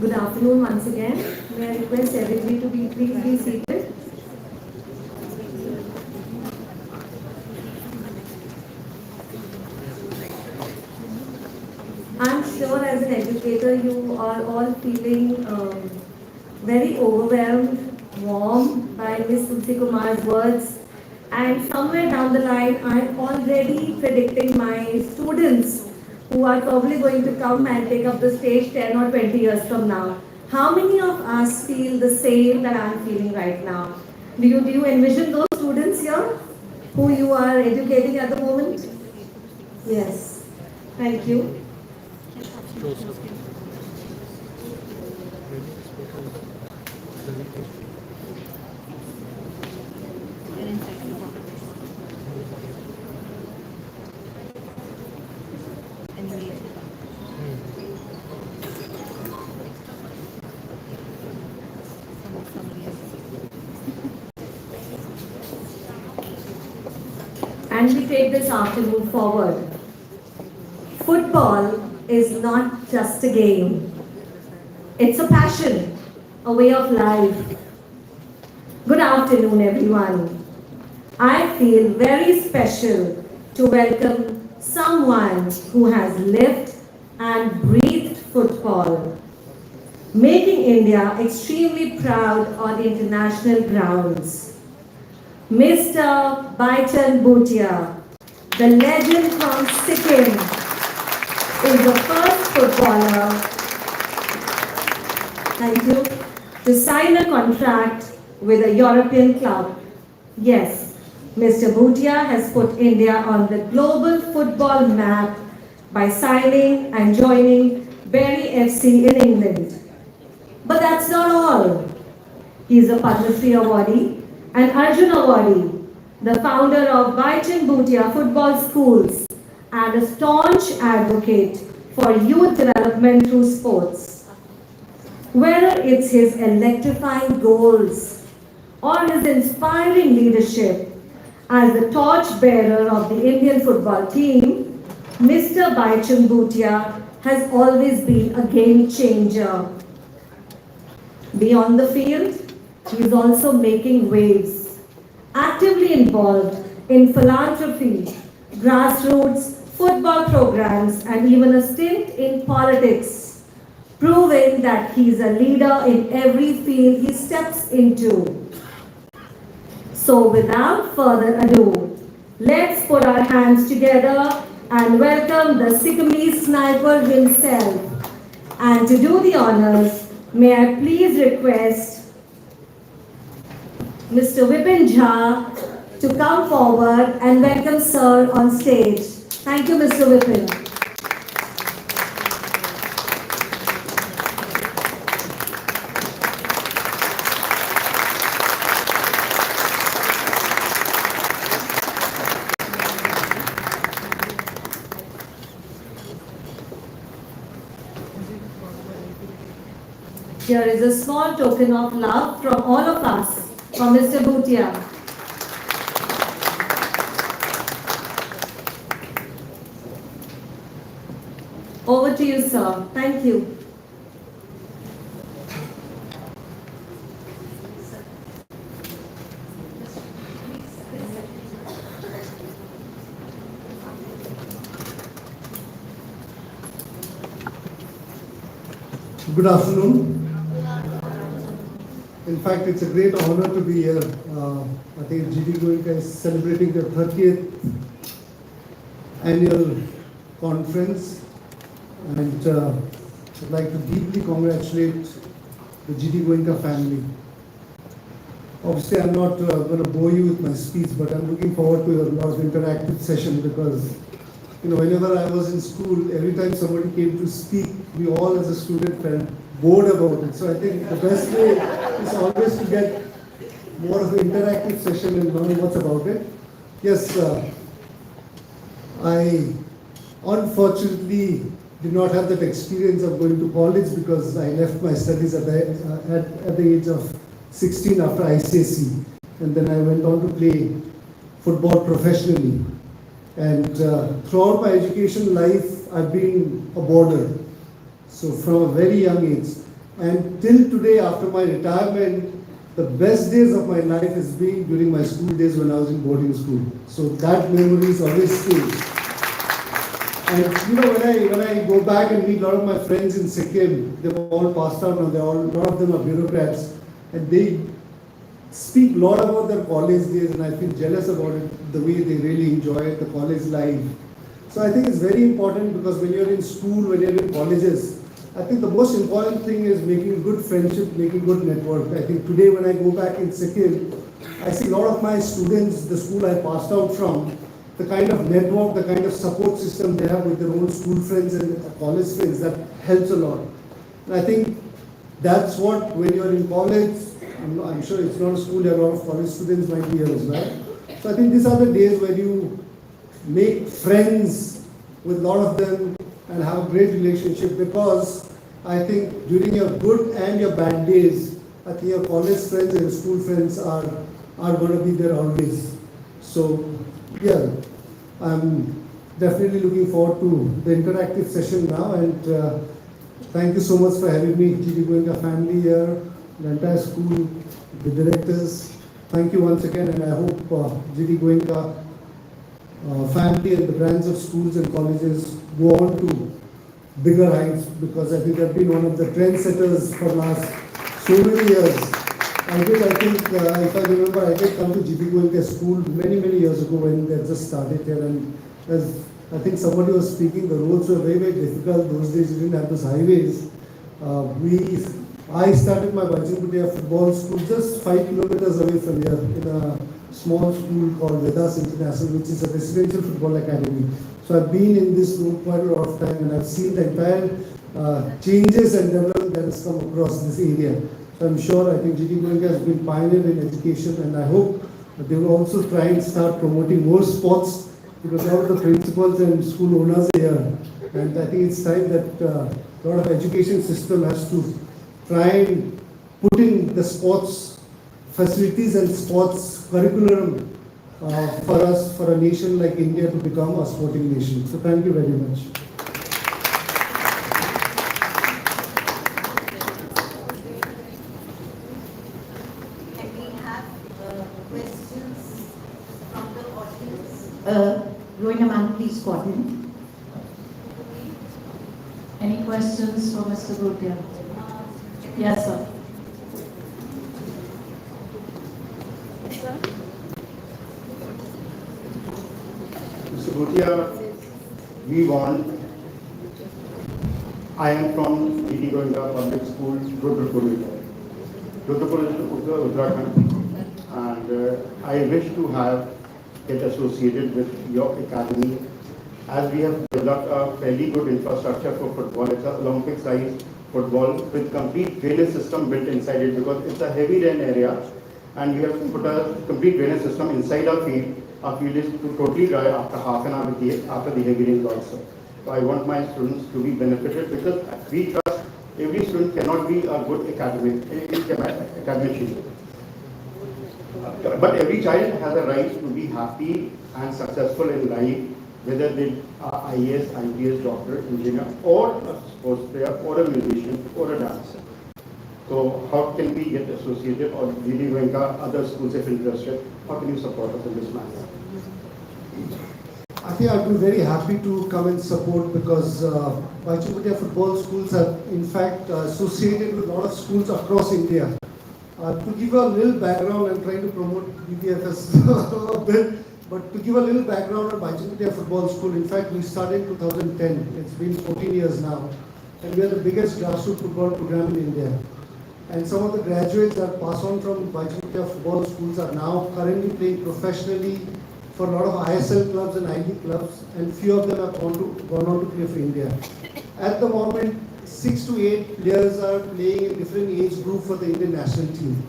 Good afternoon once again. May I request everybody to please be seated. I'm sure as an educator you are all feeling very overwhelmed, warm by Ms. Tulsi Kumar's words, and somewhere down the line I'm already predicting my students who are probably going to come and take up the stage 10 or 20 years from now. How many of us feel the same that I'm feeling right now? Do you envision those students here who you are educating at the moment? Yes. Thank you. And we take this afternoon forward. Football is not just a game. It's a passion, a way of life. Good afternoon, everyone. I feel very special to welcome someone who has lived and breathed football, making India extremely proud on international grounds. Mr. Bhaichung Bhutia, the legend from Sikkim, is the first footballer, thank you, to sign a contract with a European club. Yes, Mr. Bhutia has put India on the global football map by signing and joining Bury FC in England. But that's not all. He is a Padma Shri awardee and Arjun awardee, the founder of Bhaichung Bhutia Football Schools, and a staunch advocate for youth development through sports. Whether it's his electrifying goals or his inspiring leadership as the torchbearer of the Indian football team, Mr. Bhaichung Bhutia has always been a game changer. Beyond the field, he is also making waves, actively involved in philanthropy, grassroots football programs, and even a stint in politics, proving that he is a leader in every field he steps into. So without further ado, let's put our hands together and welcome the Sikkimese sniper himself. And to do the honors, may I please request Mr. Vipin Jha to come forward and welcome Sir on stage. Thank you, Mr. Vipin. Here is a small token of love from all of us, from Mr. Bhutia. Over to you, sir. Thank you. Good afternoon. In fact, it's a great honor to be here. I think GD Goenka is celebrating their 30th annual conference, and I'd like to deeply congratulate the GD Goenka family. Obviously, I'm not going to bore you with my speech, but I'm looking forward to a lot of interactive session because, whenever I was in school, every time somebody came to speak, we all as a student felt bored about it. So I think the best way is always to get more of an interactive session and learn what's about it. Yes, I unfortunately did not have that experience of going to college because I left my studies at the age of 16 after ICSE, and then I went on to play football professionally. And throughout my education life, I've been a boarder. So from a very young age, And till today, after my retirement, the best days of my life has been during my school days when I was in boarding school. So that memory is always stays. And you know, when I go back and meet a lot of my friends in Sikkim, they've all passed out now. A lot of them are bureaucrats, and they speak a lot about their college days, and I feel jealous about it, the way they really enjoy the college life. So I think it's very important because when you're in school, when you're in colleges, I think the most important thing is making good friendship, making good network. I think today when I go back in Sikkim, I see a lot of my students, the school I passed out from, the kind of network, the kind of support system they have with their own school friends and college friends, that helps a lot. And I think that's what, when you're in college, I'm sure it's not a school, there are a lot of college students might be here as well. So I think these are the days where you make friends with a lot of them and have a great relationship, because I think during your good and your bad days, I think your college friends and your school friends are going to be there always. So yeah, I'm definitely looking forward to the interactive session now, and thank you so much for having me, GD Goenka family here, the entire school, the directors. Thank you once again, and I hope GD Goenka family and the brands of schools and colleges go on to bigger heights, because I think I've been one of the trendsetters for last so many years. I think, if I remember, I did come to GD Goenka school many years ago when they just started here, and as I think somebody was speaking, the roads were very difficult. Those days you didn't have those highways. I started my Bhaichung football school just 5 kilometers away from here in a small school called Vedas International, which is a residential football academy. So I've been in this room quite a lot of time, and I've seen the entire changes and development that has come across this area. So I'm sure, I think GD Goenka has been pioneer in education, and I hope that they will also try and start promoting more sports, because all of the principals and school owners are here. And I think it's time that a lot of education system has to try and put in the sports facilities and sports curriculum for us, for a nation like India to become a sporting nation. So thank you very much. Can we have questions from the audience? Rohina ma'am, please coordinate. Any questions for Mr. Bhutia? Yes, sir. Mr. Bhutia, we want. I am from GD Goenka Public School, Rudrapur. Rudrapur is Uttarakhand, and I wish to get associated with your academy, as we have developed a fairly good infrastructure for football. It's an Olympic-sized football with complete drainage system built inside it, because it's a heavy rain area, and we have to put a complete drainage system inside our field. Our field is totally dry after half an hour after the heavy rains also. So I want my students to be benefited, because we trust every student cannot be a good academician. But every child has a right to be happy and successful in life, whether they are IAS, IPS, doctor, engineer, or a sports player, or a musician, or a dancer. So how can we get associated, or GD Goenka, other schools if interested, how can you support us in this manner? I think I'd be very happy to come and support, because Bhaichung football schools are in fact associated with a lot of schools across India. To give a little background, I'm trying to promote BPFS a bit, but to give a little background on Bhaichung football school, in fact we started in 2010, it's been 14 years now, and we are the biggest grassroots football program in India. And some of the graduates that pass on from Bhaichung football schools are now currently playing professionally for a lot of ISL clubs and IB clubs, and few of them have gone on to play for India. At the moment, 6 to 8 players are playing in different age group for the Indian national team.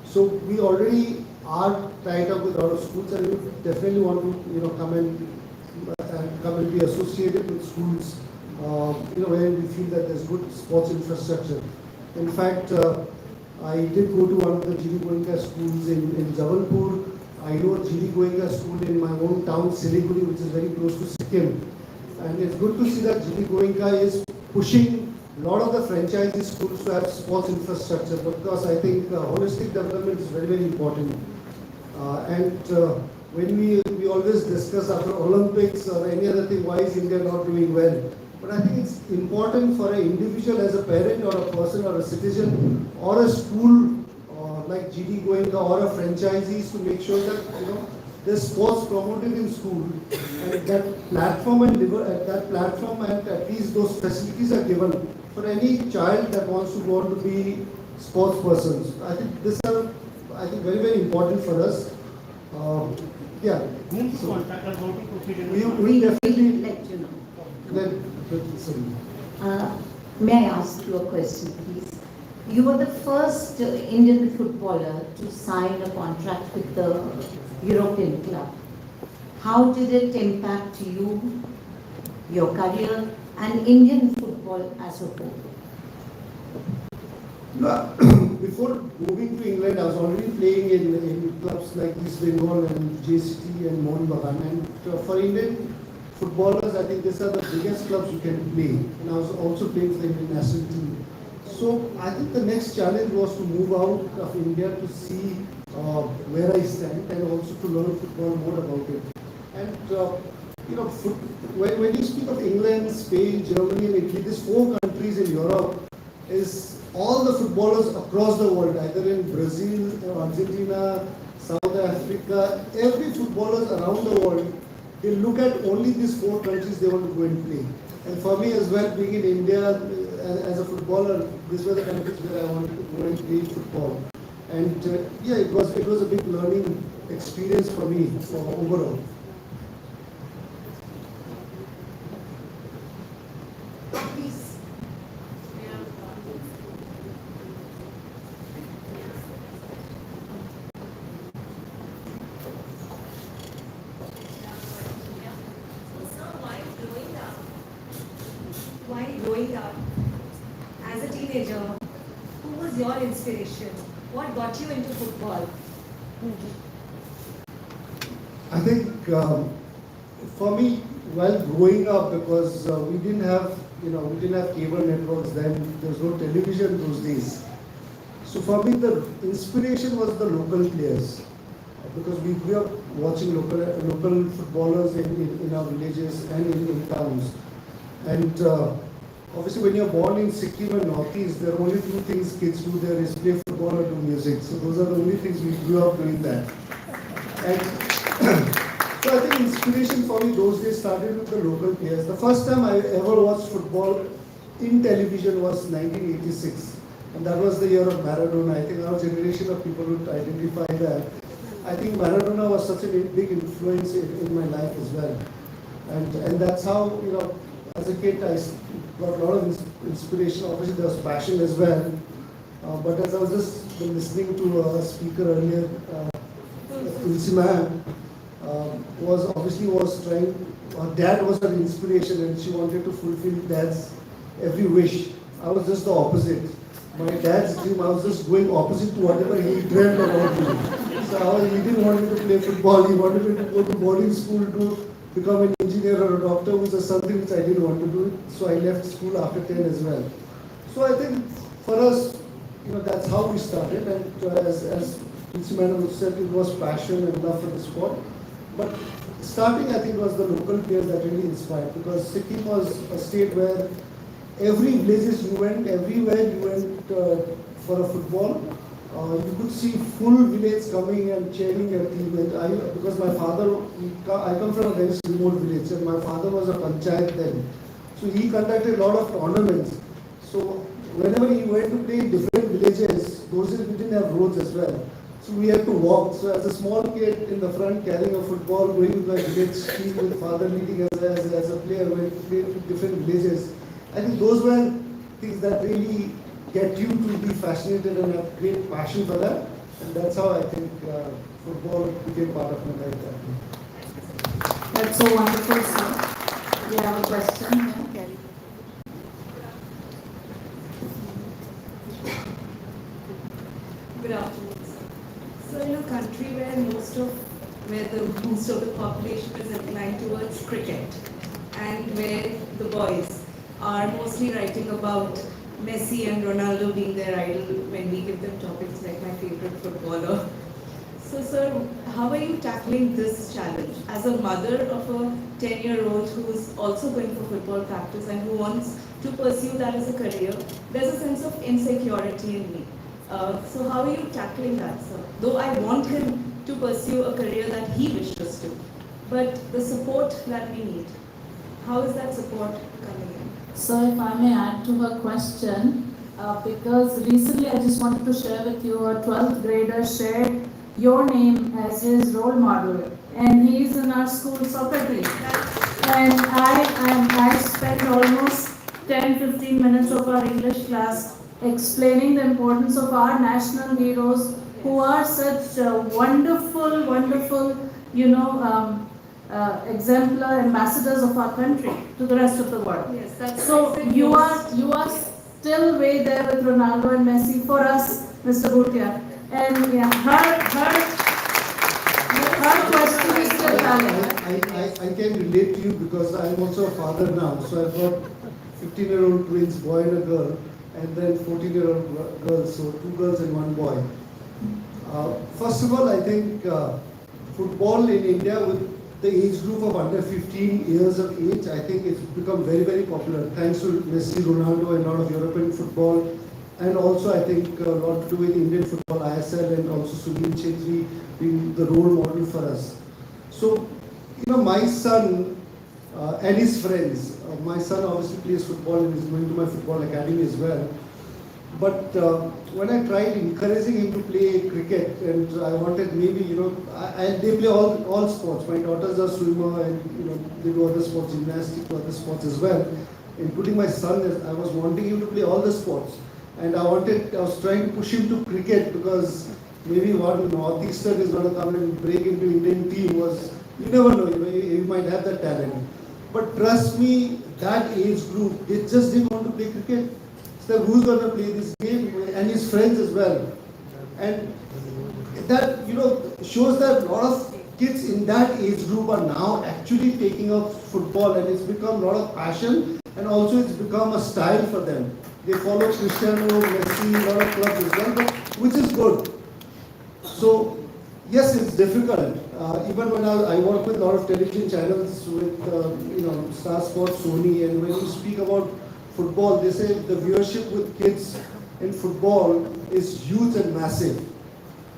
So we already are tied up with a lot of schools, and we definitely want to come and be associated with schools where we feel that there's good sports infrastructure. In fact, I did go to one of the GD Goenka schools in Jabalpur. I know a GD Goenka school in my own town, Siliguri, which is very close to Sikkim. And it's good to see that GD Goenka is pushing a lot of the franchisee schools to have sports infrastructure, because I think holistic development is very, very important. When we always discuss after Olympics or any other thing, why is India not doing well? But I think it's important for an individual as a parent or a person or a citizen or a school like GD Goenka or a franchisees to make sure that there's sports promoted in school, and that platform and at least those facilities are given for any child that wants to go on to be sports persons. I think these are very, very important for us. Yeah. So we definitely let you know. sorry. May I ask you a question, please? You were the first Indian footballer to sign a contract with the European club. How did it impact you, your career, and Indian football as a whole? Before moving to England, I was already playing in clubs like East Bengal and JCT and Mohun Bagan. And for Indian footballers, I think these are the biggest clubs you can play. And I was also playing for the Indian national team. So I think the next challenge was to move out of India to see where I stand and also to learn football more about it. And when you speak of England, Spain, Germany, and Italy, these 4 countries in Europe is all the footballers across the world, either in Brazil, Argentina, South Africa, every footballers around the world, they look at only these 4 countries they want to go and play. And for me as well, being in India as a footballer, these were the countries where I wanted to go and play football. And it was a big learning experience for me overall. Please. While growing up, as a teenager, who was your inspiration? What got you into football? I think for me, while growing up, because we didn't have cable networks then, there was no television those days. So for me, the inspiration was the local players, because we grew up watching local footballers in our villages and in towns. And obviously, when you're born in Sikkim and Northeast, there are only 2 things kids do there is play football or do music. So those are the only things we grew up doing that. And so I think inspiration for me those days started with the local players. The first time I ever watched football in television was 1986. And that was the year of Maradona. I think our generation of people would identify that. I think Maradona was such a big influence in my life as well. And that's how, as a kid, I got a lot of inspiration. Obviously, there was passion as well. But as I was just listening to a speaker earlier, Tulsi ma'am was trying. Her dad was her inspiration, and she wanted to fulfill dad's every wish. I was just the opposite. My dad's dream, I was just going opposite to whatever he dreamt about me. So he didn't want me to play football. He wanted me to go to boarding school to become an engineer or a doctor, which is something which I didn't want to do. So I left school after 10 as well. So I think for us, that's how we started. And as Tulsi Madam said, it was passion and love for the sport. But starting, I think, was the local players that really inspired, because Sikkim was a state where every villages you went, everywhere you went for a football, you could see full village coming and cheering your team. And because my father, I come from a very remote village, and my father was a panchayat then. So he conducted a lot of tournaments. So whenever he went to play in different villages, those days we didn't have roads as well. So we had to walk. So as a small kid in the front carrying a football, going to my village team with father leading as a player, when to play with different villages. I think those were things that really get you to be fascinated and have great passion for that. And that's how I think football became part of my life that way. That's so wonderful, sir. We have a question. Yeah. Good afternoon, sir. So in a country where most of the population is inclined towards cricket, and where the boys are mostly writing about Messi and Ronaldo being their idol when we give them topics like my favorite footballer. So, sir, how are you tackling this challenge as a mother of a 10-year-old who's also going for football practice and who wants to pursue that as a career? There's a sense of insecurity in me. So, how are you tackling that, sir? Though I want him to pursue a career that he wishes to, but the support that we need, how is that support coming in? So if I may add to her question, because recently I just wanted to share with you a 12th grader shared your name as his role model, and he is in our school secretary. And I spent almost 10-15 minutes of our English class explaining the importance of our national heroes who are such wonderful, exemplar ambassadors of our country to the rest of the world. Yes, that's So I said you yes. are still way there with Ronaldo and Messi for us, Mr. Bhutia. And yeah, her question is still valid. I can relate to you because I'm also a father now. So I've got 15-year-old twins, boy and a girl, and then 14-year-old girls, so 2 girls and 1 boy. First of all, I think football in India with the age group of under 15 years of age, I think it's become very popular thanks to Messi, Ronaldo and a lot of European football, and also I think a lot to do with Indian football, ISL, and also Sunil Chetri being the role model for us. So, my son and his friends, my son obviously plays football and is going to my football academy as well. But when I tried encouraging him to play cricket, and I wanted maybe, they play all sports. My daughters are swimmer, and they do other sports, gymnastics, other sports as well. Including my son, I was wanting him to play all the sports, and I was trying to push him to cricket because maybe one northeastern is going to come and break into Indian team. You never know, you might have that talent. But trust me, that age group, they just didn't want to play cricket. So who's going to play this game, and his friends as well. And that shows that a lot of kids in that age group are now actually taking up football, and it's become a lot of passion, and also it's become a style for them. They follow Cristiano, Messi, a lot of clubs as well, which is good. So yes, it's difficult. Even when I work with a lot of television channels with Star Sports, Sony, and when you speak about football, they say the viewership with kids in football is huge and massive.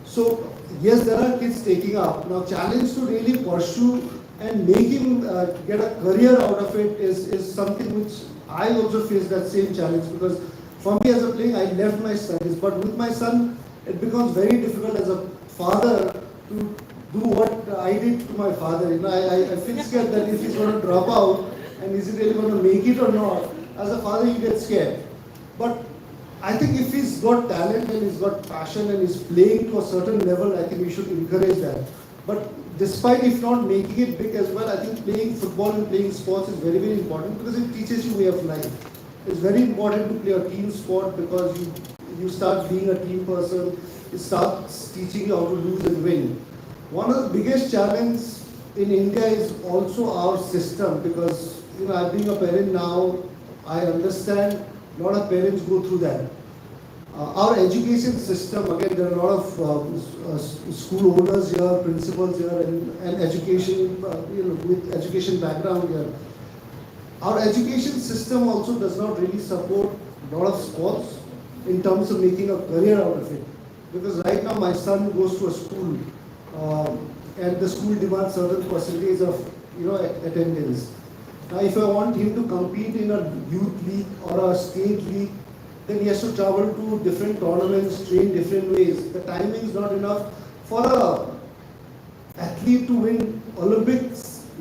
So yes, there are kids taking up. Now, challenge to really pursue and make him get a career out of it is something which I also face that same challenge, because for me as a player, I left my studies, but with my son, it becomes very difficult as a father to do what I did to my father. I feel scared that if he's going to drop out and is he really going to make it or not, as a father you get scared. But I think if he's got talent and he's got passion and he's playing to a certain level, I think we should encourage that. But despite if not making it big as well, I think playing football and playing sports is very important because it teaches you way of life. It's very important to play a team sport because you start being a team person. It starts teaching you how to lose and win. One of the biggest challenges in India is also our system, because being a parent now, I understand a lot of parents go through that. Our education system, again, there are a lot of school owners here, principals here, and education, with education background here. Our education system also does not really support a lot of sports in terms of making a career out of it. Because right now my son goes to a school, and the school demands certain percentage of attendance. Now, if I want him to compete in a youth league or a state league, then he has to travel to different tournaments, train different ways. The timing is not enough for an athlete to win Olympic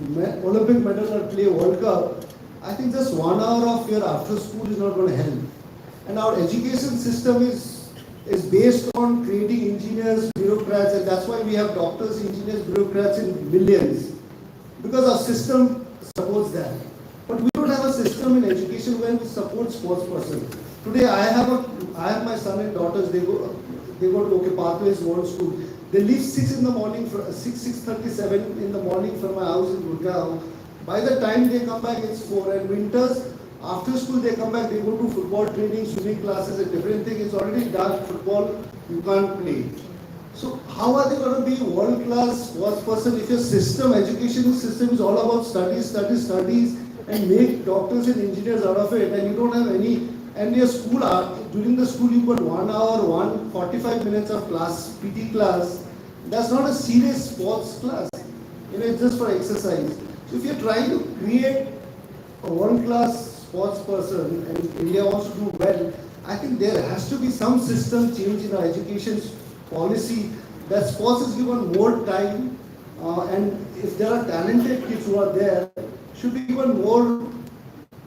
medal or play World Cup. I think just 1 hour of your after school is not going to help. And our education system is based on creating engineers, bureaucrats, and that's why we have doctors, engineers, bureaucrats in millions. Because our system supports that. But we don't have a system in education where we support sports person. Today I have my son and daughters, they go to Pathways World School. They leave 6 in the morning, 6:37 in the morning from my house in Goenka. By the time they come back, it's 4. And winters, After school they come back, they go to football training, swimming classes, a different thing. It's already done. Football, you can't play. So how are they going to be world-class sports person if your system, education system is all about studies, and make doctors and engineers out of it, and you don't have any, and your school, during the school you got 1 hour, 45 minutes of class, PT class. That's not a serious sports class. It's just for exercise. So if you're trying to create a world-class sports person and India wants to do well, I think there has to be some system change in our education policy that sports is given more time, and if there are talented kids who are there, should be given more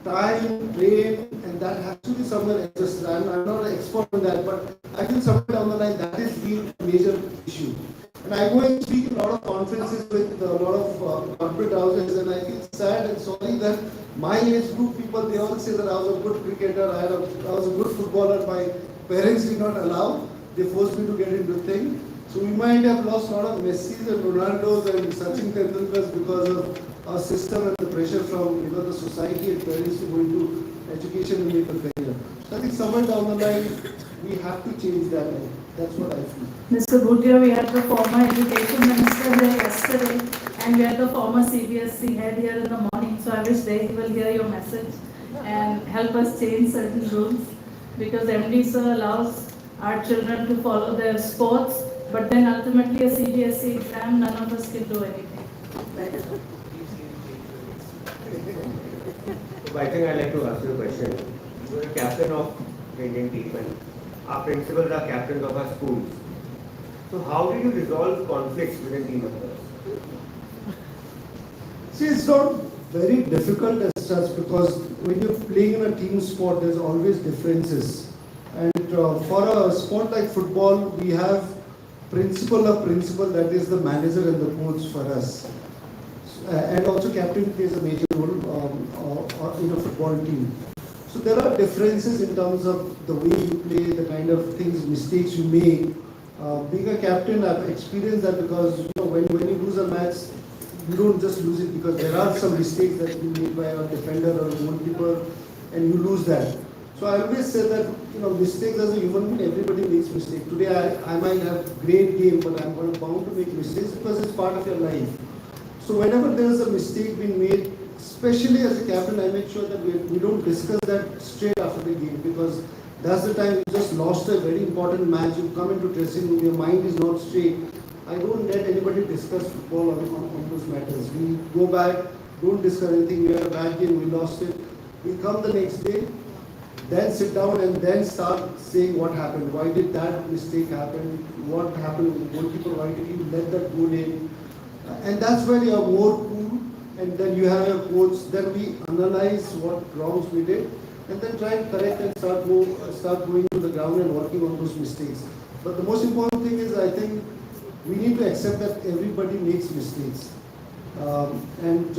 time, train, and that has to be somewhere adjusted. I'm not an expert on that, but I think somewhere down the line that is the major issue. And I go and speak in a lot of conferences with a lot of corporate houses, and I feel sad and sorry that my age group people, they all say that I was a good cricketer, I was a good footballer, my parents did not allow, they forced me to get into thing. So we might have lost a lot of Messis and Ronaldos and Sachin Tendulkars because of our system and the pressure from the society and parents to go into education and make a career. So I think somewhere down the line, we have to change that. That's what I feel. Mr. Bhutia, we had the former education minister here yesterday, and we had the former CBSE head here in the morning. So I wish they will hear your message and help us change certain rules, because MD sir allows our children to follow their sports, but then ultimately a CBSE exam, none of us can do anything. Bhaichung, I'd like to ask you a question. You are a captain of the Indian team, and our principals are captains of our schools. So how do you resolve conflicts within team members? See, it's not very difficult as such, because when you're playing in a team sport, there's always differences. And for a sport like football, we have principal, that is the manager and the coach for us. And also captain plays a major role in a football team. So there are differences in terms of the way you play, the kind of things, mistakes you make. Being a captain, I've experienced that, because when you lose a match, you don't just lose it because there are some mistakes that you made by a defender or a goalkeeper, and you lose that. So I always say that mistakes as a human being, everybody makes mistakes. Today I might have great game, but I'm bound to make mistakes because it's part of your life. So whenever there is a mistake being made, especially as a captain, I make sure that we don't discuss that straight after the game, because that's the time you just lost a very important match. You come into dressing room, your mind is not straight. I don't let anybody discuss football on those matters. We go back, don't discuss anything. We had a bad game, we lost it. We come the next day, then sit down and then start saying what happened. Why did that mistake happen? What happened with the goalkeeper? Why did he let that goal in? And that's when you are more cool, and then you have your coach. Then we analyze what wrongs we did, and then try and correct and start going to the ground and working on those mistakes. But the most important thing is, I think we need to accept that everybody makes mistakes, and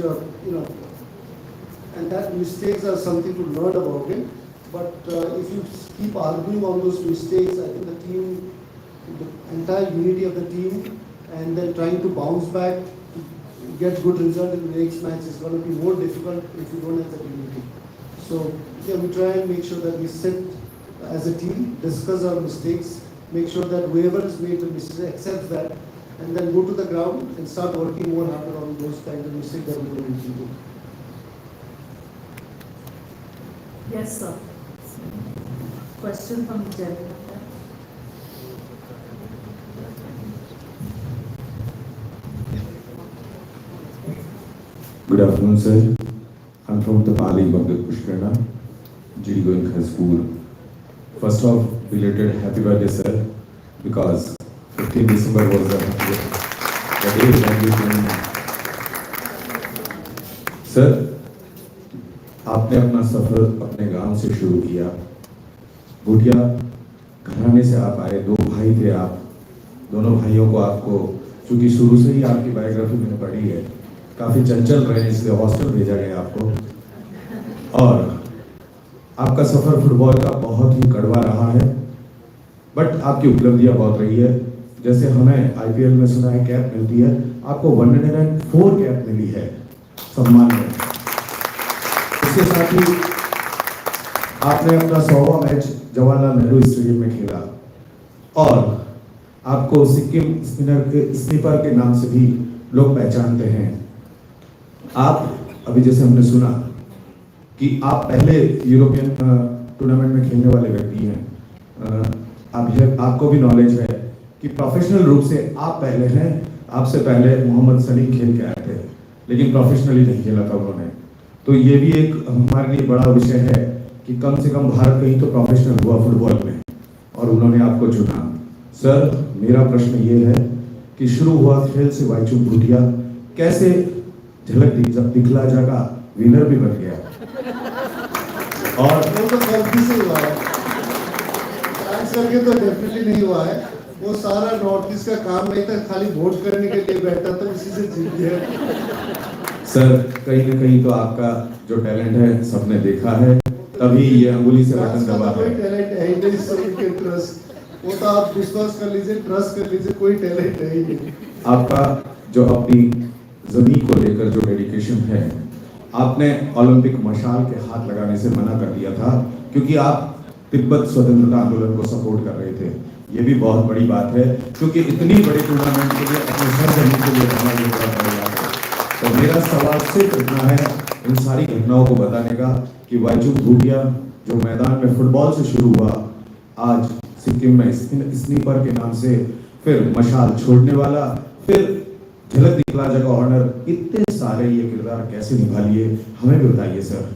that mistakes are something to learn about it. But if you keep arguing on those mistakes, I think the entire unity of the team, and then trying to bounce back to get good result in the next match is going to be more difficult if you don't have that unity. So we try and make sure that we sit as a team, discuss our mistakes, make sure that whoever has made the mistake accepts that, and then go to the ground and start working more harder on those kinds of mistakes that we don't do. Yes, sir. Question from Jen. Good afternoon, sir. I'm from the Pali Public Pushkara, GD Goenka School. First off, belated happy birthday, sir, because 15 December was the day when you joined. Sir, आपने अपना सफर अपने गांव से शुरू किया. भूटिया घराने से आप आए, दो भाई थे आप. दोनों भाइयों को आपको, चूंकि शुरू से ही आपकी बायोग्राफी मैंने पढ़ी है, काफी चंचल रहे, इसलिए हॉस्टल भेजा गया आपको. और आपका सफर फुटबॉल का बहुत ही कड़वा रहा है, बट आपकी उपलब्धियां बहुत रही है. जैसे हमें आईपीएल में सुना है कैप मिलती है, आपको 104 कैप मिली है सम्मान में. इसके साथ ही आपने अपना 100वां मैच जवाहरलाल नेहरू स्टेडियम में खेला और आपको सिक्किम स्नीपर के नाम से भी लोग पहचानते हैं। आप अभी जैसे हमने सुना कि आप पहले यूरोपियन टूर्नामेंट में खेलने वाले व्यक्ति हैं। आपको भी नॉलेज है कि प्रोफेशनल रूप से आप पहले हैं। आपसे पहले मोहम्मद सलीम खेल के आए थे, लेकिन प्रोफेशनली नहीं खेला था उन्होंने। तो ये भी एक हमारे लिए बड़ा विषय है कि कम से कम भारत कहीं तो प्रोफेशनल हुआ फुटबॉल में, और उन्होंने आपको चुना। सर, मेरा प्रश्न ये है कि शुरू हुआ खेल से भाईचुंग भूटिया कैसे झलक दिखला जाएगा विनर भी बन गया, और वो तो गलती से हुआ है, डांस करके तो डेफिनेटली नहीं हुआ है। वो सारा नॉर्थ ईस्ट का काम नहीं था, खाली वोट करने के लिए बैठा था, उसी से जीत गया। सर, कहीं न कहीं तो आपका जो टैलेंट है सबने देखा है, तभी ये अंगुली से बटन दबा कोई है। टैलेंट है ही नहीं, सो यू कैन ट्रस्ट। वो तो आप विश्वास कर लीजिए, ट्रस्ट कर लीजिए, कोई टैलेंट है ही नहीं। आपका जो अपनी जमीन को लेकर जो डेडिकेशन है, आपने ओलंपिक मशाल के हाथ लगाने से मना कर दिया था क्योंकि आप तिब्बत स्वतंत्रता आंदोलन को सपोर्ट कर रहे थे। ये भी बहुत बड़ी बात है क्योंकि इतनी बड़ी टूर्नामेंट के लिए अपने सर जमीन के लिए हमारा ये बड़ा पड़ेगा। तो मेरा सवाल सिर्फ इतना है इन सारी घटनाओं को बताने का कि भाईचुंग भूटिया जो मैदान में फुटबॉल से शुरू हुआ, आज सिक्किम में स्नीपर के नाम से, फिर मशाल छोड़ने वाला, फिर झलक दिखला जगह ऑनर, इतने सारे ये किरदार कैसे निभा लिए, हमें भी बताइए सर।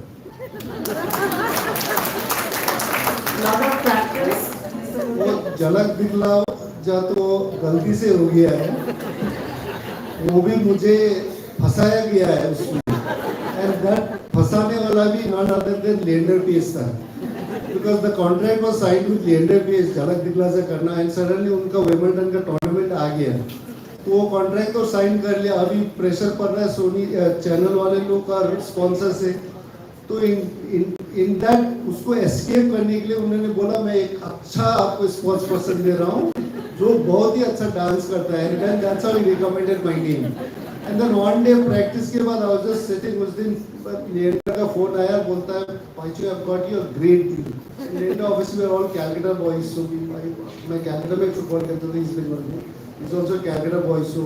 Lot of practice. वो झलक दिखला जा तो गलती से हो गया है, वो भी मुझे फंसाया गया है उसमें, एंड दैट फंसाने वाला भी not other than Leander Paes था, because the contract was signed with Leander Paes Jhalak Dikhla से करना, एंड सडनली उनका विंबलडन का टूर्नामेंट आ गया, तो वो कॉन्ट्रैक्ट तो साइन कर लिया। अभी प्रेशर पड़ रहा है सोनी चैनल वाले लोग का स्पॉन्सर से, तो इन दैट उसको एस्केप करने के लिए उन्होंने बोला मैं एक अच्छा आपको स्पोर्ट्स पर्सन दे रहा हूँ जो बहुत ही अच्छा डांस करता है, and that's how he recommended my name. And then one day practice के बाद आई वाज जस्ट सिटिंग, उस दिन लेंडर का फोन आया, बोलता है Bhaichung I have got your great deal. Leander obviously we are all Calcutta boys, so मैं कैलकाटा में फुटबॉल खेलता था ईस्ट बंगाल में, is also Calcutta boys, so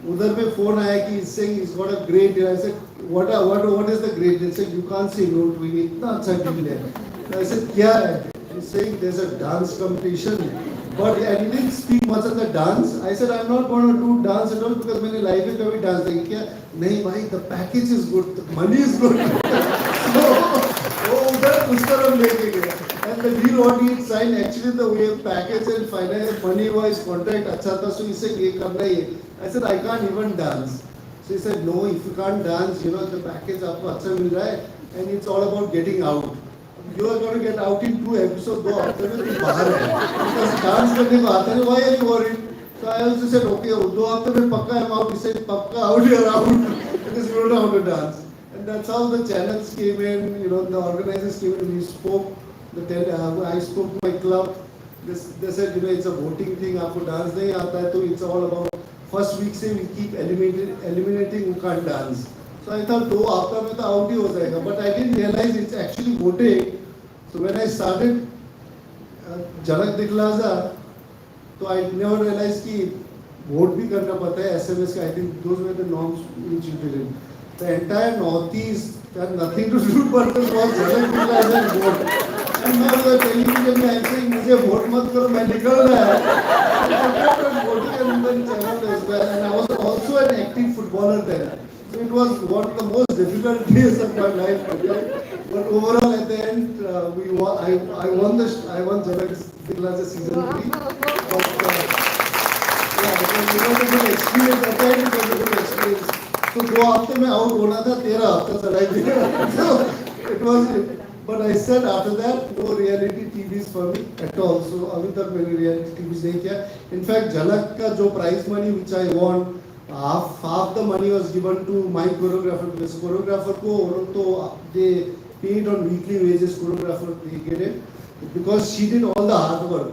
उधर पे फोन आया कि इससे is got a great deal. I said what is the great deal? Said you can't say no to me, इतना अच्छा डील है। आई सेड क्या है? He saying there is a dance competition, but I didn't speak much on the dance. I said I am not going to do dance at all because मैंने life में कभी dance नहीं किया। नहीं भाई, the package is good, the money is good. वो उधर उस तरफ लेके गया, and the deal what he signed, actually the way package and finance money wise contract अच्छा था, so he said ये करना ही है। I said I can't even dance, so he said no, if you can't dance, you know the package आपको अच्छा मिल रहा है, and it's all about getting out, you are going to get out in 2 episodes, 2 हफ्ते में तुम बाहर है, because dance करने को आता नहीं, why are you worried? So I also said okay, 2 हफ्ते में पक्का I'm out, he said पक्का out, you're out, because you don't know how to dance, and that's how the channels came in, you know, the organizers came in, we spoke. I spoke to my club. They said, you know, it's a voting thing. आपको dance नहीं आता है तो it's all about first week से we keep eliminating who can't dance. So I thought 2 हफ्ता में तो out ही हो जाएगा, but I didn't realize it's actually voting. So when I started झलक दिखला जा, तो I never realized कि vote भी करना पड़ता है SMS का. I think those were the norms which you did. The entire Northeast had nothing to do but to watch झलक दिखला जा and vote. And now the television में I'm saying मुझे वोट मत करो, मैं निकल रहा है। I kept voting and then channel as well, and I was also an active footballer then. So it was one of the most difficult days of my life. Okay? But overall at the end, we won. I won झलक दिखला जा season 3. But yeah, it was a good experience. At the end, it was a good experience. So 2 हफ्ते में out होना था, 13 हफ्ता चढ़ाई दिया। So it was. But I said after that, no reality TVs for me at all. So अभी तक मैंने reality TVs नहीं किया. In fact, झलक का जो prize money which I won, half the money was given to my choreographer. Because choreographer को तो they paid on weekly wages. Choreographer they get it because she did all the hard work.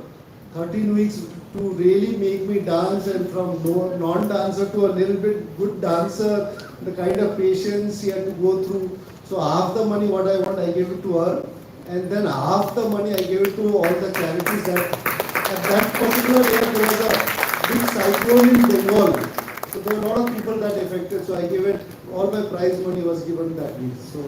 13 weeks to really make me dance, and from non-dancer to a little bit good dancer, the kind of patience she had to go through. So half the money what I want, I gave it to her, and then half the money I gave it to all the charities that at that particular day there was a big cyclone in Bengal. So there were a lot of people that affected. So I gave it, all my prize money was given that week. So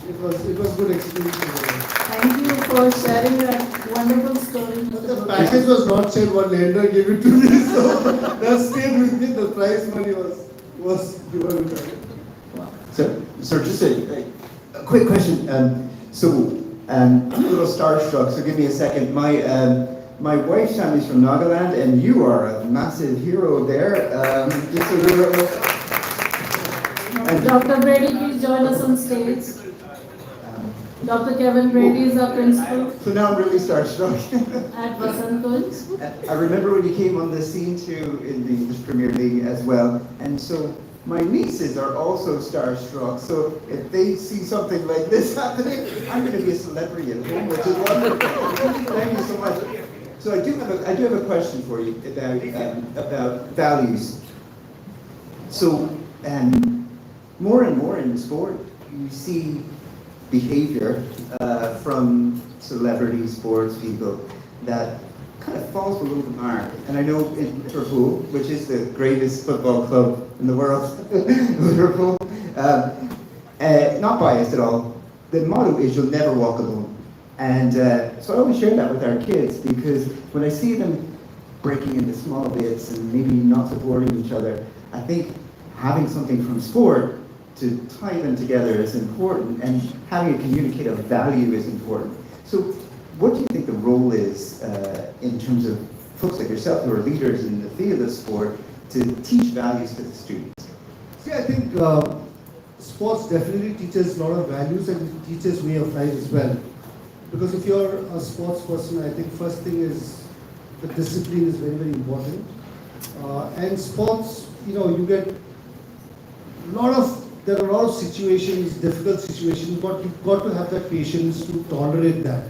it was good experience. Thank you for sharing that wonderful story. But the package was not shared, one lender gave it to me, so that stayed with me, the prize money was given to me. So just a quick question. I'm a little starstruck, so give me a second. My wife's family's from Nagaland, and you are a massive hero there. Just so you're and, Dr. Brady, please join us on stage. Dr. Kevin Brady is our principal so now I'm really starstruck. at Vasant Kunj. I remember when you came on the scene too in the English Premier League as well, and so my nieces are also starstruck. So if they see something like this happening, I'm going to be a celebrity at home, which is wonderful. Thank you so much. So I do have a question for you about values. So more and more in sport, you see behavior from celebrity sports people that kind of falls below the mark. And I know in Liverpool, which is the greatest football club in the world, Liverpool, not biased at all, the motto is you'll never walk alone. And so I always share that with our kids, because when I see them breaking into small bits and maybe not supporting each other, I think having something from sport to tie them together is important, and having a communicative value is important. So what do you think the role is in terms of folks like yourself who are leaders in the field of sport to teach values to the students? See, I think sports definitely teaches a lot of values, and it teaches way of life as well. Because if you're a sports person, I think first thing is the discipline is very, very important. And sports, you get there are a lot of situations, difficult situations, but you've got to have that patience to tolerate that.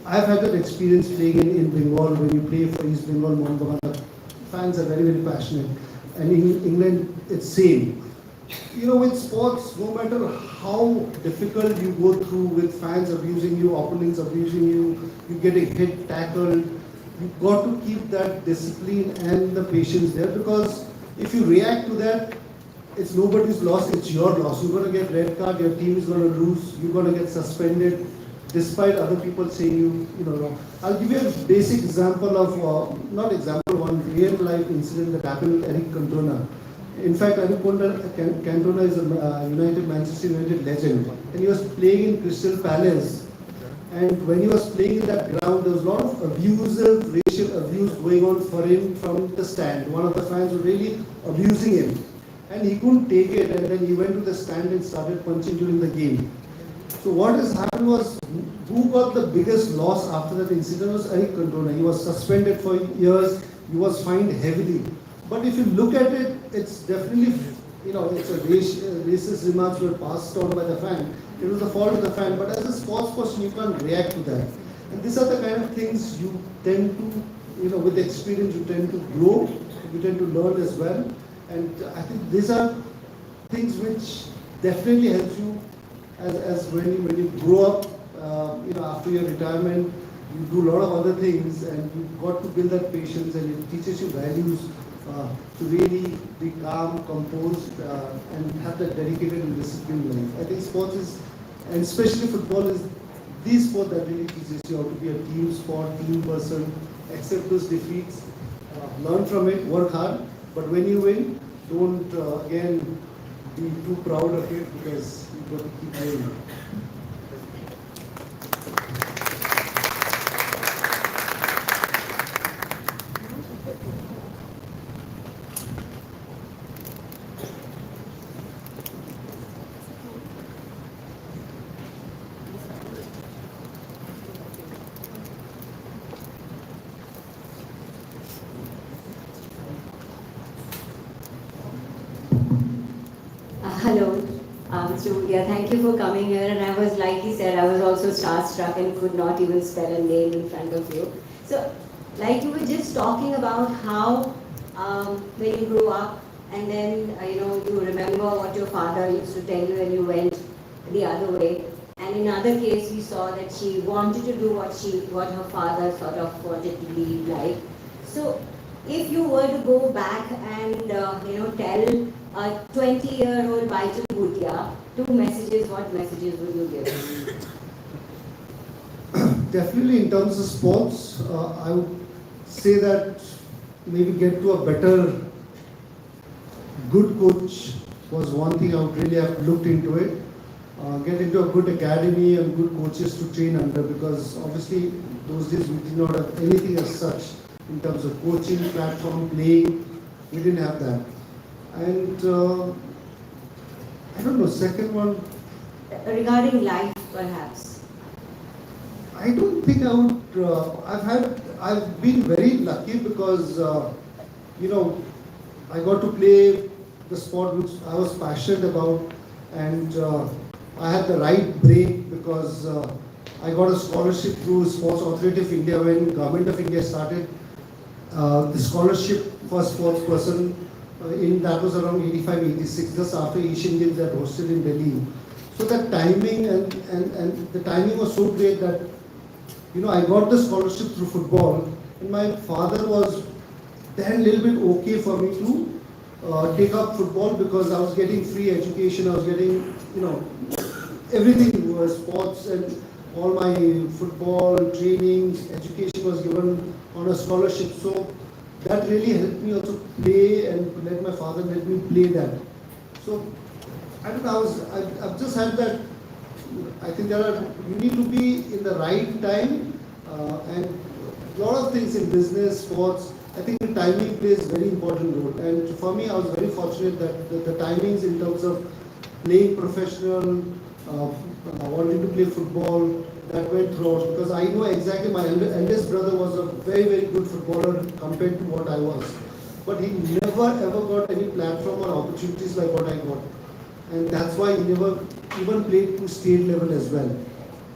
I've had that experience playing in Bengal. When you play for East Bengal, Mohun Bagan, fans are very, very passionate. And in England, it's same. With sports, no matter how difficult you go through with fans abusing you, opponents abusing you, you getting hit, tackled, you've got to keep that discipline and the patience there, because if you react to that, it's nobody's loss, it's your loss. You're going to get red card, your team is going to lose, you're going to get suspended, despite other people saying you. I'll give you a basic example of, one real life incident that happened with Eric Cantona. In fact, Eric Cantona is a Manchester United legend, and he was playing in Crystal Palace. And when he was playing in that ground, there was a lot of racial abuse going on for him from the stand. One of the fans was really abusing him. And he couldn't take it, and then he went to the stand and started punching during the game. So what has happened was, who got the biggest loss after that incident was Eric Cantona. He was suspended for years, he was fined heavily. But if you look at it, it's definitely, it's a racist remarks were passed on by the fan. It was the fault of the fan, but as a sports person, you can't react to that. And these are the kind of things you tend to, with experience, you tend to grow, you tend to learn as well. And I think these are things which definitely help you as when you grow up, after your retirement, you do a lot of other things, and you've got to build that patience, and it teaches you values to really be calm, composed, and have that dedicated and disciplined life. I think sports is, and especially football, is the sport that really teaches you how to be a team sport, team person, accept those defeats, learn from it, work hard. But when you win, don't again be too proud of it, because you've got to keep going. Hello, Mr. Bhutia, thank you for coming here. And I was, like he said, I was also starstruck and could not even spell a name in front of you. So, like you were just talking about how when you grew up, and then you remember what your father used to tell you when you went the other way. And in other case, we saw that she wanted to do what her father sort of wanted to lead like. So, if you were to go back and tell a 20-year-old Bhaichung Bhutia two messages, what messages would you give? Definitely in terms of sports, I would say that maybe get to a better, good coach was one thing I would really have looked into it. Get into a good academy and good coaches to train under, because obviously those days we did not have anything as such in terms of coaching, platform, playing. We didn't have that. And I don't know, second one, Regarding life, perhaps. I don't think I would. I've been very lucky because I got to play the sport which I was passionate about, and I had the right break because I got a scholarship through Sports Authority of India when Government of India started the scholarship for sports person. That was around 85, 86, just after Asian Games that hosted in Delhi. So the timing and the timing was so great that I got the scholarship through football, and my father was then a little bit okay for me to take up football because I was getting free education, I was getting everything was sports, and all my football training, education was given on a scholarship. So that really helped me also play and let my father let me play that. So I don't know, I've just had that. I think you need to be in the right time, and a lot of things in business, sports. I think the timing plays a very important role. And for me, I was very fortunate that the timings in terms of playing professional, wanting to play football, that went throughout, because I know exactly my eldest brother was a very, very good footballer compared to what I was. But he never ever got any platform or opportunities like what I got. And that's why he never even played to state level as well.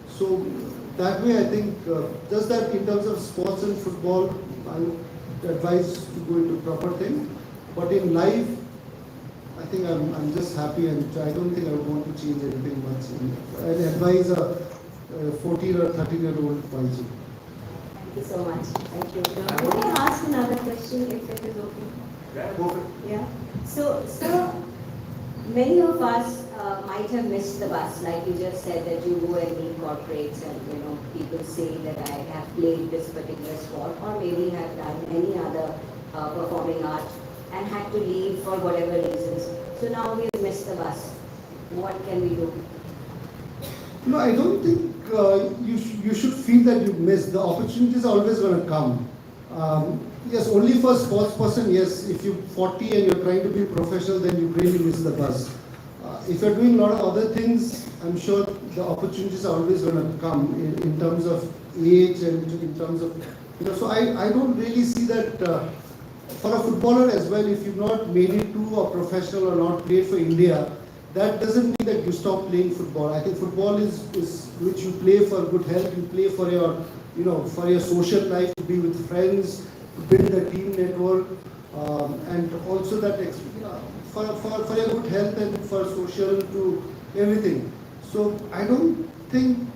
So that way, I think just that in terms of sports and football, I would advise to go into proper thing. But in life, I think I'm just happy, and I don't think I would want to change anything much. I'd advise a 14 or 13-year-old Bhaichung. Thank you so much. Thank you. Can I ask another question if it is okay? Yeah, go for it. Yeah. So many of us might have missed the bus, like you just said that you go and meet corporates and people say that I have played this particular sport or maybe have done any other performing art and had to leave for whatever reasons. So now we've missed the bus. What can we do? No, I don't think you should feel that you missed. The opportunities are always going to come. Yes, only for a sports person, yes, if you're 40 and you're trying to be professional, then you really miss the bus. If you're doing a lot of other things, I'm sure the opportunities are always going to come in terms of age and in terms of, so I don't really see that for a footballer as well, if you've not made it to a professional or not played for India, that doesn't mean that you stop playing football. I think football is which you play for good health, you play for your, for your social life, to be with friends, to build a team network, and also that for your good health and for social to everything. So I don't think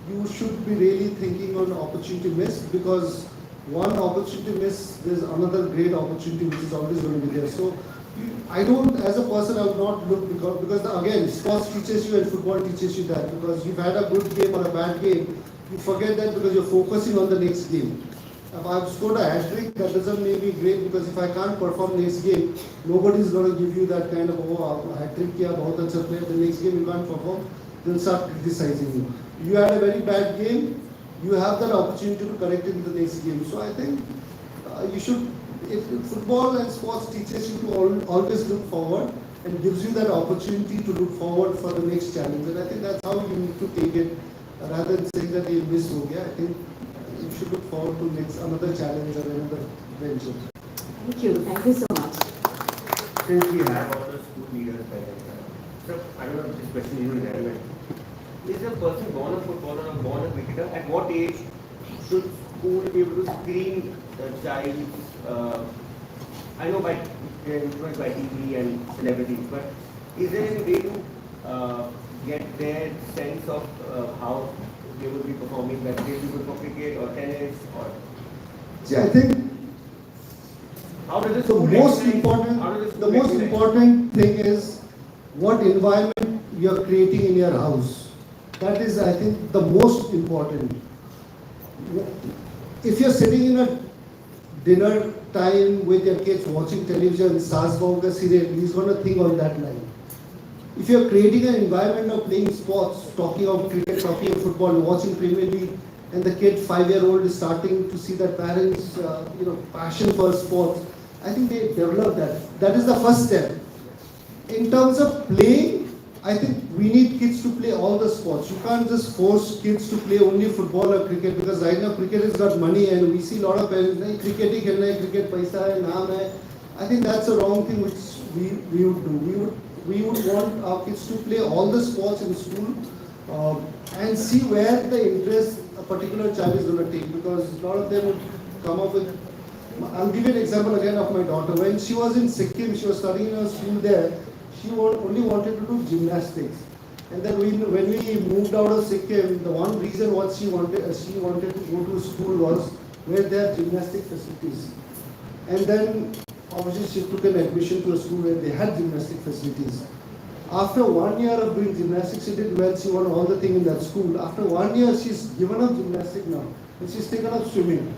you should be really thinking on opportunity missed, because one opportunity missed, there's another great opportunity which is always going to be there. So I don't, as a person, I would not look because again, sports teaches you and football teaches you that, because you've had a good game or a bad game, you forget that because you're focusing on the next game. If I've scored a hat-trick, that doesn't make me great, because if I can't perform next game, nobody's going to give you that kind of, hat-trick kiya, bahut acha player, the next game you can't perform, they'll start criticizing you. You had a very bad game, you have that opportunity to correct it in the next game. So I think you should, if football and sports teaches you to always look forward and gives you that opportunity to look forward for the next challenge. And I think that's how you need to take it, rather than saying that you missed ho gaya. I think you should look forward to another challenge or another venture. Thank you. Thank you so much. Since we have all the school leaders present, so I don't know if this question is even relevant. Is a person born a footballer or born a cricketer? At what age should school be able to screen the child? I know they're influenced by TV and celebrities, but is there any way to get their sense of how they would be performing, that they will be good for cricket or tennis or See, I think how does the the school most recognize- how does important, the school most recognize- important thing is what environment you are creating in your house. That is, I think, the most important. If you're sitting in a dinner time with your kids watching television, Saas Bahu ka serial, he's going to think on that line. If you're creating an environment of playing sports, talking of cricket, talking of football, watching Premier League, and the kid 5-year-old is starting to see their parents, passion for sports, I think they develop that. That is the first step. In terms of playing, I think we need kids to play all the sports. You can't just force kids to play only football or cricket, because right now cricket has got money and we see a lot of parents, "Nahi, cricket hi khelna hai, cricket paisa hai, naam hai." I think that's a wrong thing which we would do. We would want our kids to play all the sports in school and see where the interest a particular child is going to take, because a lot of them would come up with. I'll give you an example again of my daughter. When she was in Sikkim, she was studying in a school there. She only wanted to do gymnastics, and then when we moved out of Sikkim, the one reason what she wanted to go to school was where there are gymnastic facilities, and then obviously she took an admission to a school where they had gymnastic facilities. After 1 year of doing gymnastics, she did well. She won all the thing in that school. After 1 year, she's given up gymnastics now, and she's taken up swimming.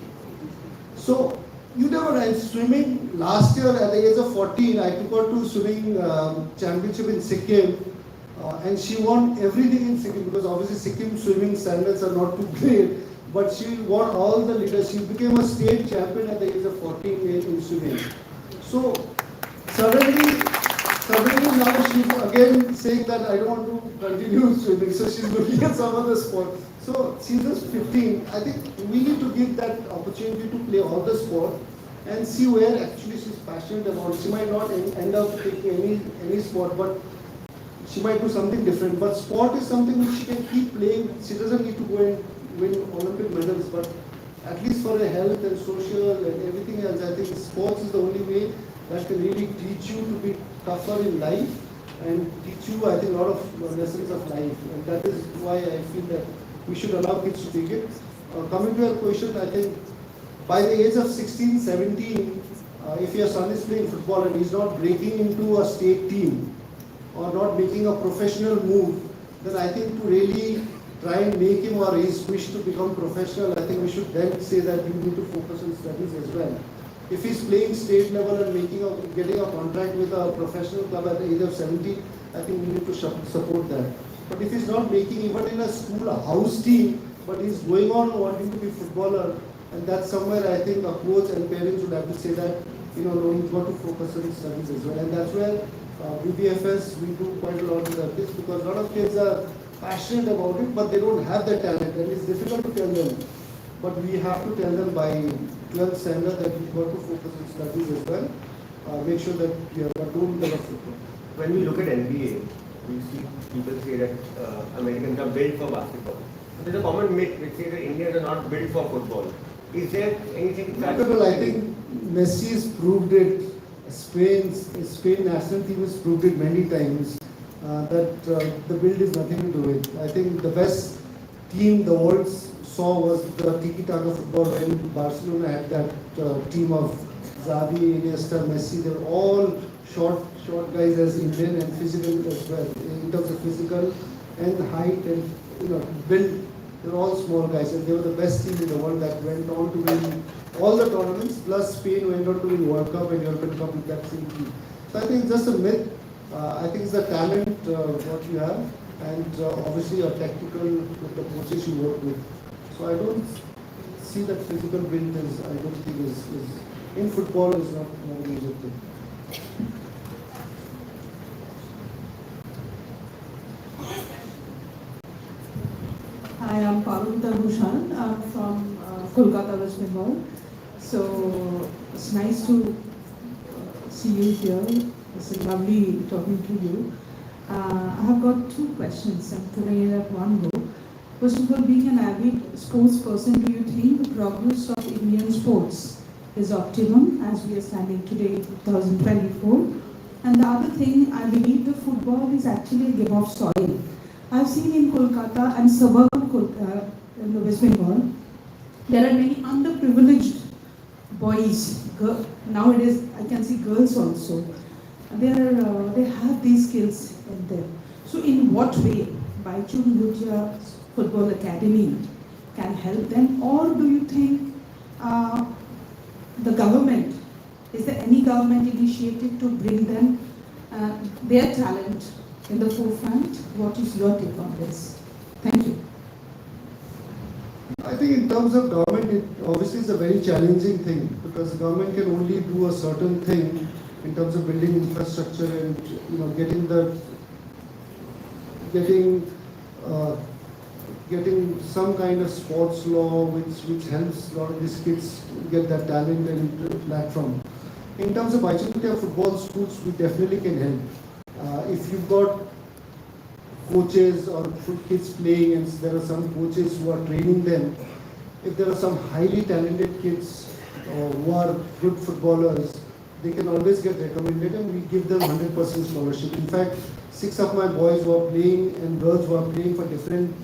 So you never know. Swimming, last year at the age of 14, I took her to swimming championship in Sikkim, and she won everything in Sikkim, because obviously Sikkim swimming standards are not too great, but she won all the leaders. She became a state champion at the age of 14 in swimming. So suddenly now she's again saying that I don't want to continue swimming, so she's looking at some other sport. So she's just 15. I think we need to give that opportunity to play all the sport and see where actually she's passionate about. She might not end up taking any sport, but she might do something different. But sport is something which she can keep playing. She doesn't need to go and win Olympic medals, but at least for her health and social and everything else, I think sports is the only way that can really teach you to be tougher in life and teach you, I think, a lot of lessons of life. And that is why I feel that we should allow kids to take it. Coming to your question, I think by the age of 16, 17, if your son is playing football and he's not breaking into a state team or not making a professional move, then I think to really try and make him or his wish to become professional, I think we should then say that you need to focus on studies as well. If he's playing state level and getting a contract with a professional club at the age of 17, I think we need to support that. But if he's not making even in a school, a house team, but he's going on wanting to be footballer, and that's somewhere I think a coach and parents would have to say that, no, he's got to focus on studies as well. And that's where BBFS, we do quite a lot with our kids, because a lot of kids are passionate about it, but they don't have the talent, and it's difficult to tell them. But we have to tell them by 12th standard that you've got to focus on studies as well. Make sure that you are don't develop football. When we look at NBA, we see people say that Americans are built for basketball. There's a common myth which says that Indians are not built for football. Is there anything? I think Messi has proved it. Spain national team has proved it many times that the build is nothing to do with. I think the best team the world saw was the tiki-taka football when Barcelona had that team of Xavi, Iniesta, Messi. They were all short guys as Indian and physical as well. In terms of physical and height and build, they were all small guys, and they were the best team in the world that went on to win all the tournaments. Plus Spain went on to win World Cup and European Cup with that same team. So I think it's just a myth. I think it's the talent what you have, and obviously a tactical with the coaches you work with. So I don't see that physical build is, I don't think is in football is not a major thing. Hi, I'm Parvita Bhushan. I'm from Kolkata, West Bengal. So it's nice to see you here. It's lovely talking to you. I have got two questions. I'm putting it at one go. First of all, being an avid sports person, do you think the progress of Indian sports is optimum as we are standing today, 2024? And the other thing, I believe the football is actually a game of soil. I've seen in Kolkata and suburban Kolkata, in the West Bengal, there are many underprivileged boys. Nowadays, I can see girls also. They have these skills in them. So, in what way Bhaichung Bhutia Football Academy can help them, or do you think the government, is there any government initiative to bring them their talent in the forefront? What is your take on this? Thank you. I think in terms of government, it obviously is a very challenging thing because the government can only do a certain thing in terms of building infrastructure and getting some kind of sports law which helps a lot of these kids get that talent and platform. In terms of Bhaichung football schools, we definitely can help. If you've got coaches or kids playing and there are some coaches who are training them, if there are some highly talented kids who are good footballers, they can always get recommended and we give them 100% scholarship. In fact, 6 of my boys who are playing and girls who are playing for different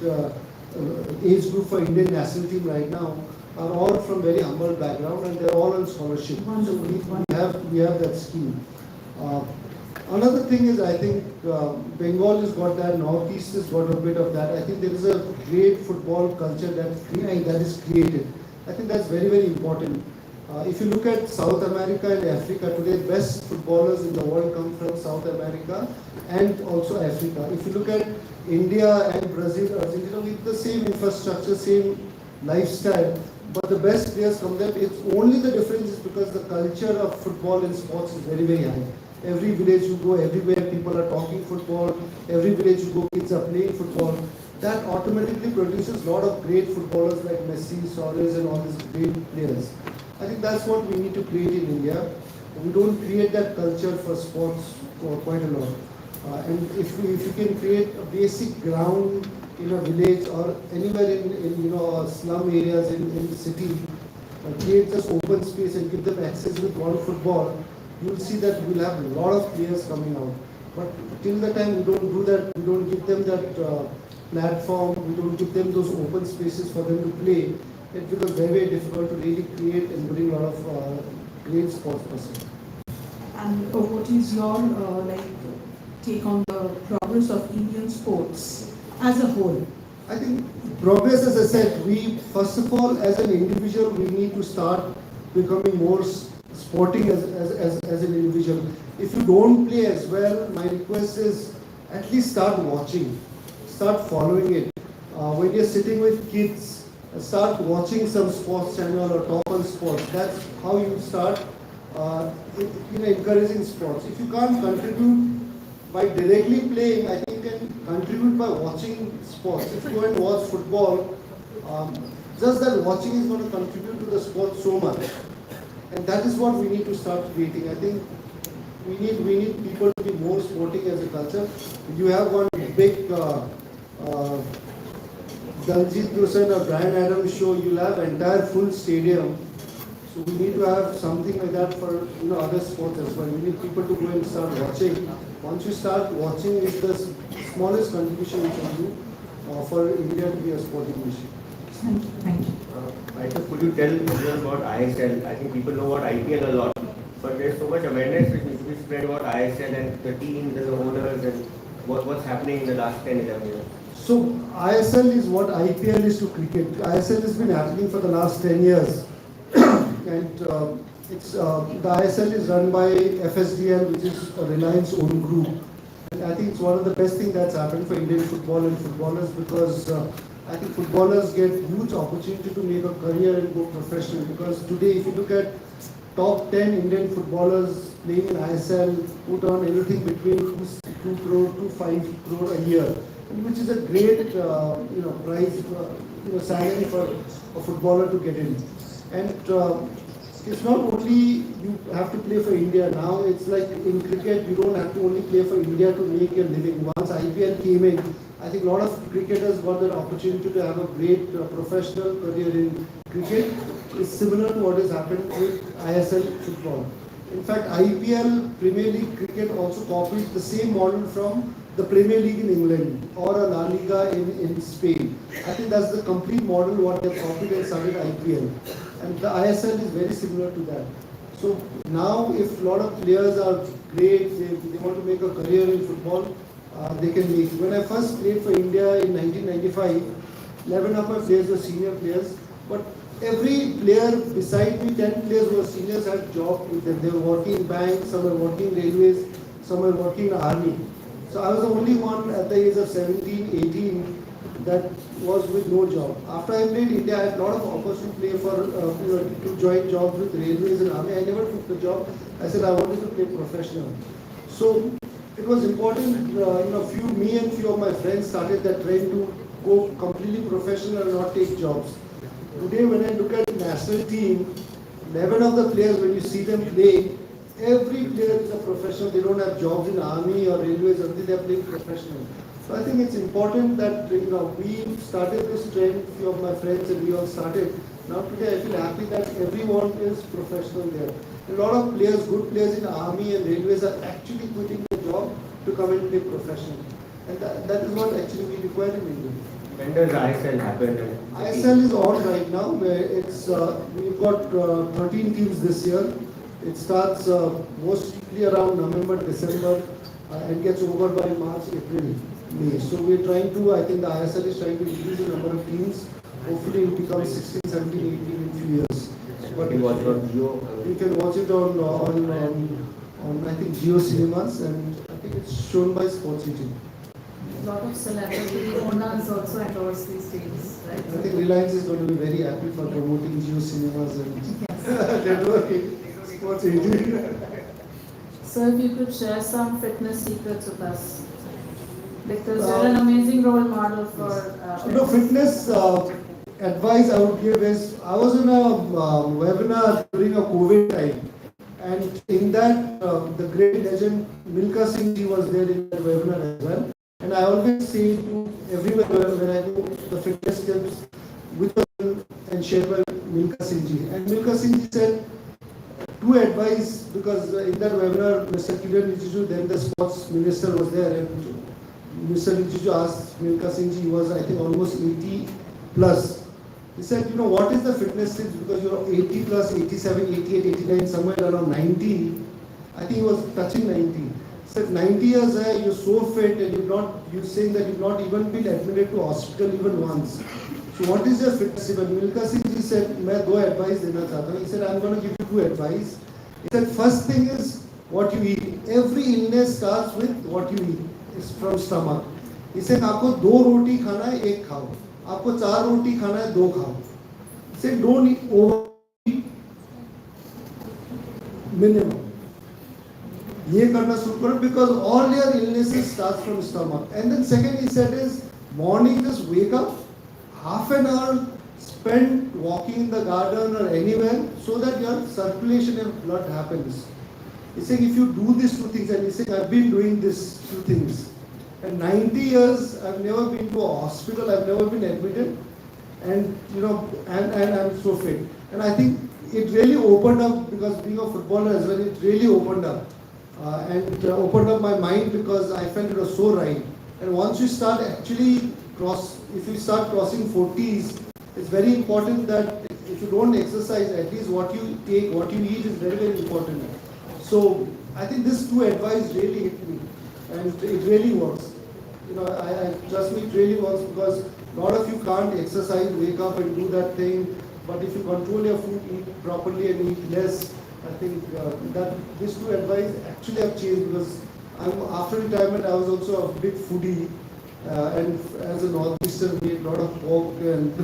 age group for Indian national team right now are all from very humble background and they're all on scholarship. So we have that scheme. Another thing is, I think Bengal has got that, Northeast has got a bit of that. I think there is a great football culture that is created. I think that's very, very important. If you look at South America and Africa today, best footballers in the world come from South America and also Africa. If you look at India and Brazil, Argentina, with the same infrastructure, same lifestyle, but the best players come there. It's only the difference is because the culture of football and sports is very, very high. Every village you go, everywhere people are talking football. Every village you go, kids are playing football. That automatically produces a lot of great footballers like Messi, Suarez, and all these great players. I think that's what we need to create in India. We don't create that culture for sports for quite a lot. And if you can create a basic ground in a village or anywhere in slum areas in the city, create this open space and give them access with one football, you will see that we will have a lot of players coming out. But till the time we don't do that, we don't give them that platform, we don't give them those open spaces for them to play, it becomes very, very difficult to really create and bring a lot of great sports persons. And what is your take on the progress of Indian sports as a whole? I think progress, as I said, we first of all, as an individual, we need to start becoming more sporting as an individual. If you don't play as well, my request is at least start watching, start following it. When you're sitting with kids, start watching some sports channel or talk on sports. That's how you start encouraging sports. If you can't contribute by directly playing, I think you can contribute by watching sports. If you go and watch football, just that watching is going to contribute to the sport so much. And that is what we need to start creating. I think we need people to be more sporting as a culture. You have one big Daljit Dosan or Brian Adams show, you'll have entire full stadium. So we need to have something like that for other sports as well. We need people to go and start watching. Once you start watching, it's the smallest contribution we can do for India to be a sporting nation. Thank you. Could you tell everyone about ISL? I think people know about IPL a lot, but there's so much awareness which needs to be spread about ISL and the teams and the owners and what's happening in the last 10, 11 years. So ISL is what IPL is to cricket. ISL has been happening for the last 10 years. And the ISL is run by FSDL, which is a Reliance owned group. And I think it's one of the best things that's happened for Indian football and footballers because I think footballers get huge opportunity to make a career and go professional. Because today, if you look at top 10 Indian footballers playing in ISL, who earn anything between 2 crore to 5 crore a year, which is a great prize, salary for a footballer to get in. And it's not only you have to play for India now, it's like in cricket, you don't have to only play for India to make your living. Once IPL came in, I think a lot of cricketers got that opportunity to have a great professional career in cricket. It's similar to what has happened with ISL football. In fact, IPL, Premier League cricket also copies the same model from the Premier League in England or a La Liga in Spain. I think that's the complete model what they've copied and started IPL. And the ISL is very similar to that. So now if a lot of players are great, they want to make a career in football, they can make. When I first played for India in 1995, 11 of my players were senior players, but every player beside me, 10 players who were seniors had job with them. They were working in banks, some were working in railways, some were working in army. So I was the only one at the age of 17, 18 that was with no job. After I played India, I had a lot of opportunity to play for, to join jobs with railways and army. I never took the job. I said I wanted to play professional. So it was important, me and few of my friends started that trend to go completely professional and not take jobs. Today when I look at the national team, 11 of the players, when you see them play, every player is a professional. They don't have jobs in army or railways, until they are playing professional. So I think it's important that we started this trend, few of my friends and we all started. Now today I feel happy that everyone is professional there. A lot of players, good players in army and railways are actually quitting their job to come and play professional. And that is what actually we require in India. When does ISL happen? ISL is on right now. Where it's we've got 13 teams this year. It starts mostly around November, December, and gets over by March, April, May. So we're trying to. I think the ISL is trying to increase the number of teams. Hopefully, it becomes 16, 17, 18 in a few years. But you can watch it on Geo. You can watch it on I think Geo Cinemas, and I think it's shown by Sports City. A lot of celebrity owners also endorse these teams, right? I think Reliance is going to be very happy for promoting Geo Cinemas and networking Sports City. So if you could share some fitness secrets with us, because you're an amazing role model for fitness advice I would give is, I was in a webinar during a COVID time, and in that the great legend Milka Singh ji was there in that webinar as well. And I always say to everyone when I do the fitness tips with them and share by Milka Singh ji. And Milka Singh ji said two advice, because in that webinar Mr. Kiran Rijiju, then the sports minister, was there, and Mr. Rijiju asked Milka Singh ji, he was I think almost 80 plus. He said, what is the fitness tips, because you're 80 plus, 87, 88, 89, somewhere around 90. I think he was touching 90. He said 90 years, you're so fit, and you're saying that you've not even been admitted to hospital even once. So what is your fitness tip? And Milka Singh ji said, मैं दो advice देना चाहता हूँ. He said, I'm going to give you two advice. He said, first thing is what you eat. Every illness starts with what you eat. It's from stomach. He said, आपको दो रोटी खाना है, एक खाओ. आपको चार रोटी खाना है, दो खाओ. He said, don't eat overeat, minimum. ये करना शुरू करो, because all your illnesses starts from stomach. And then second he said is, morning just wake up, half an hour spend walking in the garden or anywhere, so that your circulation of blood happens. He said if you do these two things, and he said I've been doing these two things, and 90 years I've never been to a hospital, I've never been admitted, and and I'm so fit. And I think it really opened up, because being a footballer as well, it really opened up. And opened up my mind, because I felt it was so right. And once you start actually if you start crossing 40s, it's very important that if you don't exercise, at least what you take, what you eat is very, very important. So I think this two advice really hit me, and it really works. I trust me, it really works, because a lot of you can't exercise, wake up and do that thing. But if you control your food, eat properly and eat less, I think that these two advice actually have changed, because after retirement I was also a big foodie, and as a northeastern we ate a lot of pork and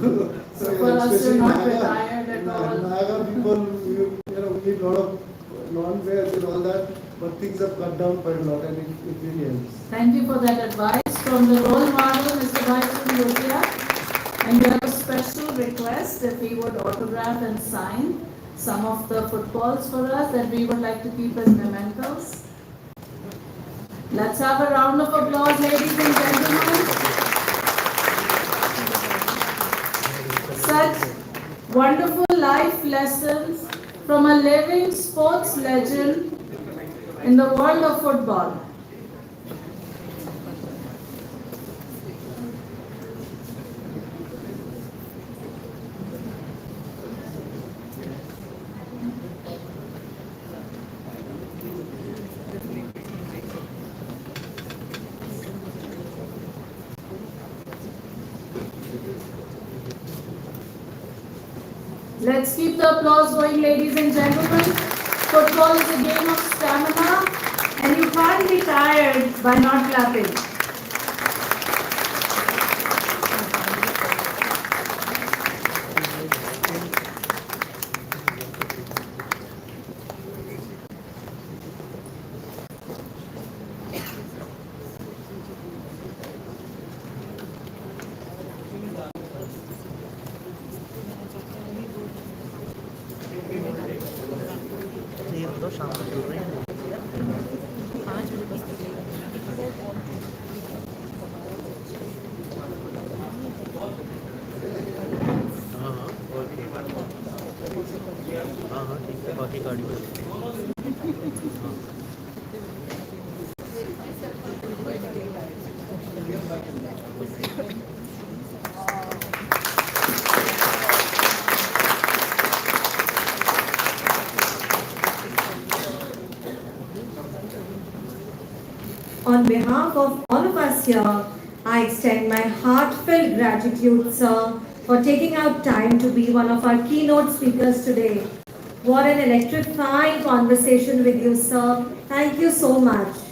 so for us you're not Naga, retired at all. Naga people, we eat a lot of non-veg and all that, but things have cut down quite a lot, and it really helps. Thank you for that advice from the role model, Mr. Bhaichung, Bhutia. And we have a special request if he would autograph and sign some of the footballs for us that we would like to keep as mementos. Let's have a round of applause, ladies and gentlemen. Such wonderful life lessons from a living sports legend in the world of football. Let's keep the applause going, ladies and gentlemen. Football is a game of stamina, and you can't be tired by not clapping. On behalf of all of us here, I extend my heartfelt gratitude, sir, for taking out time to be one of our keynote speakers today. What an electrifying conversation with you, sir. Thank you so much.